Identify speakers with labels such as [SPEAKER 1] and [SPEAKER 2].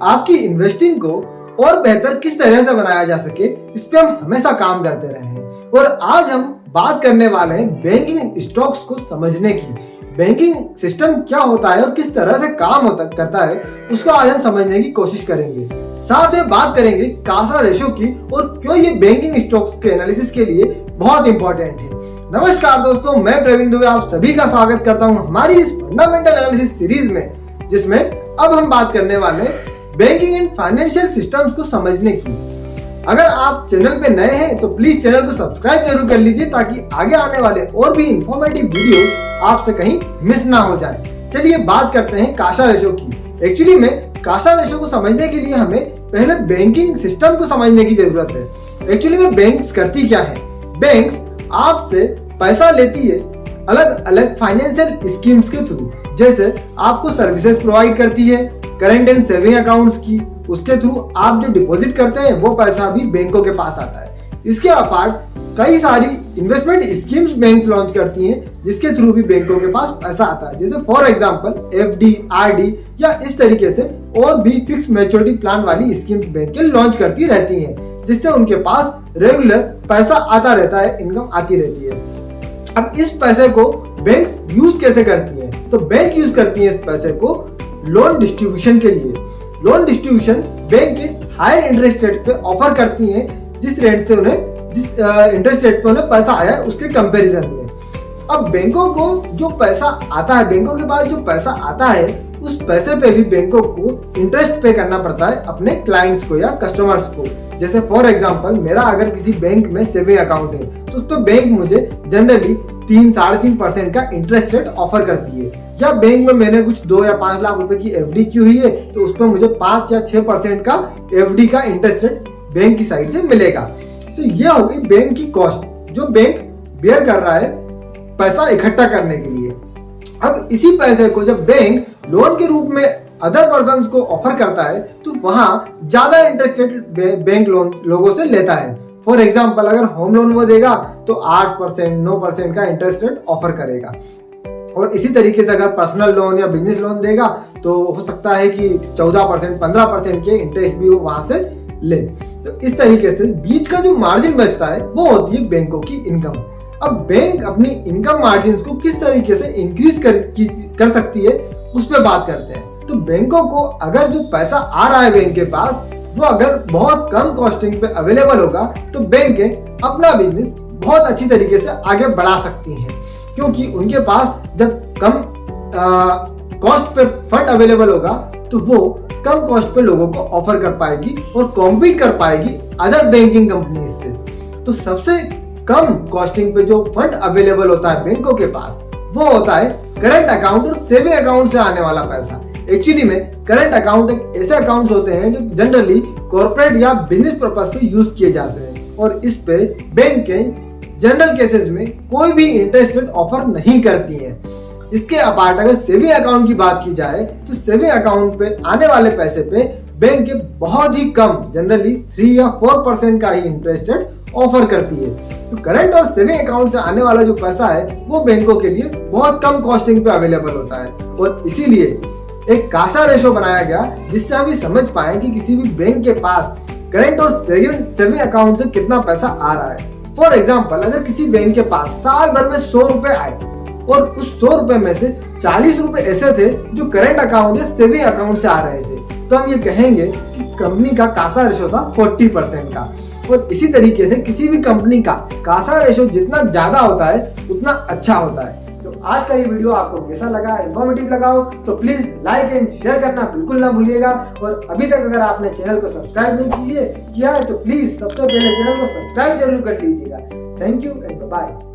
[SPEAKER 1] आपकी इन्वेस्टिंग को और बेहतर किस तरह से बनाया जा सके, इस पे हम हमेशा काम करते रहे हैं। और आज हम बात करने वाले हैं बैंकिंग स्टॉक्स को समझने की। बैंकिंग सिस्टम क्या होता है और किस तरह से काम करता है, उसको आज हम समझने की कोशिश करेंगे। साथ में बात करेंगे कासा रेशो की और क्यों ये बैंकिंग स्टॉक्स के एनालिसिस के लिए बहुत इंपॉर्टेंट है। नमस्कार दोस्तों, मैं प्रवीण दुबे आप सभी का स्वागत करता हूं हमारी इस फंडामेंटल एनालिसिस सीरीज में, जिसमें अब हम बात करने वाले हैं बैंकिंग एंड फाइनेंशियल सिस्टम्स को समझने की। अगर आप चैनल पे नए हैं तो प्लीज चैनल को सब्सक्राइब जरूर कर लीजिए, ताकि आगे आने वाले और भी इंफॉर्मेटिव वीडियो आपसे कहीं मिस ना हो जाए। चलिए बात करते हैं कासा रेशो की। एक्चुअली में कासा रेशो को समझने के लिए हमें पहले बैंकिंग सिस्टम को समझने की जरूरत है। एक्चुअली में बैंक्स करती क्या है? बैंक्स आपसे पैसा लेती है अलग अलग फाइनेंशियल स्कीम्स के थ्रू। जैसे आपको सर्विसेज प्रोवाइड करती है करंट एंड सेविंग अकाउंट्स की, उसके थ्रू आप जो डिपॉजिट करते हैं वो पैसा भी बैंकों के पास आता है। इसके अपार्ट कई सारी इन्वेस्टमेंट स्कीम्स बैंक्स लॉन्च करती हैं, जिसके थ्रू भी बैंकों के पास पैसा आता है। जैसे फॉर एग्जांपल एफडी, आरडी या इस तरीके से और भी फिक्स मैच्योरिटी प्लान वाली स्कीम्स बैंकें लॉन्च करती रहती हैं, जिससे उनके पास रेगुलर पैसा आता रहता है, इनकम आती रहती है। अब इस पैसे को बैंक्स यूज कैसे करती हैं? तो बैंक यूज करती है इस पैसे को लोन डिस्ट्रीब्यूशन के लिए। लोन डिस्ट्रीब्यूशन बैंक के हायर इंटरेस्ट रेट पे ऑफर करती हैं, जिस इंटरेस्ट रेट पे उन्हें पैसा आया है उसके कंपैरिजन में। अब बैंकों को जो पैसा आता है, बैंकों के पास जो पैसा आता है, उस पैसे पे भी बैंकों को इंटरेस्ट पे करना पड़ता है अपने क्लाइंट्स को या कस्टमर्स को। जैसे फॉर एग्जांपल मेरा अगर किसी बैंक में सेविंग अकाउंट है तो उस पर बैंक मुझे जनरली 3-3.5% का इंटरेस्ट रेट ऑफर करती है। या बैंक में मैंने कुछ 2 या 5 लाख रुपए की एफडी की हुई है तो उस पर मुझे 5 या 6% का एफडी का इंटरेस्ट रेट बैंक की साइड से मिलेगा। तो ये हो गई बैंक की कॉस्ट जो बैंक बेयर कर रहा है पैसा इकट्ठा करने के लिए। अब इसी पैसे को जब बैंक लोन के रूप में अदर पर्सन को ऑफर करता है तो वहां ज्यादा इंटरेस्ट रेट बैंक लोगों से लेता है। फॉर एग्जाम्पल अगर होम लोन वो देगा तो 8%, 9% का इंटरेस्ट रेट ऑफर करेगा। और इसी तरीके से अगर पर्सनल लोन या बिजनेस लोन देगा तो हो सकता है कि 14%, 15% के इंटरेस्ट भी वो वहां से ले। तो इस तरीके से बीच का जो मार्जिन बचता है वो होती है बैंकों की इनकम। अब बैंक अपनी इनकम मार्जिन को किस तरीके से इंक्रीज कर सकती है उस पर बात करते हैं। तो बैंकों को अगर जो पैसा आ रहा है बैंक के पास वो अगर बहुत कम कॉस्टिंग पे अवेलेबल होगा तो बैंकें अपना बिजनेस बहुत अच्छी तरीके से आगे बढ़ा सकती हैं, क्योंकि उनके पास जब कम कॉस्ट पे फंड अवेलेबल होगा तो वो कम कॉस्ट पे लोगों को ऑफर कर पाएगी और कॉम्पीट कर पाएगी अदर बैंकिंग कंपनीज से। तो सबसे कम कॉस्टिंग पे जो फंड अवेलेबल होता है बैंकों के पास वो होता है करंट अकाउंट और सेविंग अकाउंट से आने वाला पैसा। एक्चुअली में करंट अकाउंट एक ऐसे अकाउंट्स होते हैं जो जनरली कॉर्पोरेट या बिजनेस पर्पस से यूज किए जाते हैं, और इस पे बैंक के जनरल केसेस में कोई भी इंटरेस्ट रेट ऑफर नहीं करती है। इसके अपार्ट अगर सेविंग अकाउंट की बात की जाए तो सेविंग अकाउंट पे आने वाले पैसे पे बैंक के बहुत ही कम, जनरली 3 या 4% का ही इंटरेस्ट रेट ऑफर करती है। तो करंट और सेविंग अकाउंट से आने वाला जो पैसा है वो बैंकों के लिए बहुत कम कॉस्टिंग पे अवेलेबल होता है, और इसीलिए एक कासा रेशो बनाया गया जिससे हम ये समझ पाए कि किसी भी बैंक के पास करंट और सेविंग अकाउंट से कितना पैसा आ रहा है। फॉर एग्जाम्पल अगर किसी बैंक के पास साल भर में 100 रुपए आए और उस 100 रुपए में से 40 रुपए ऐसे थे जो करंट अकाउंट या सेविंग अकाउंट से आ रहे थे, तो हम ये कहेंगे कि कंपनी का कासा रेशो था 40% का। और इसी तरीके से किसी भी कंपनी का कासा रेशो जितना ज्यादा होता है उतना अच्छा होता है। तो आज का ये वीडियो आपको कैसा लगा, इन्फॉर्मेटिव लगा हो तो प्लीज लाइक एंड शेयर करना बिल्कुल ना भूलिएगा। और अभी तक अगर आपने चैनल को सब्सक्राइब नहीं किया है तो प्लीज सबसे पहले चैनल को सब्सक्राइब जरूर कर लीजिएगा। Thank you and bye.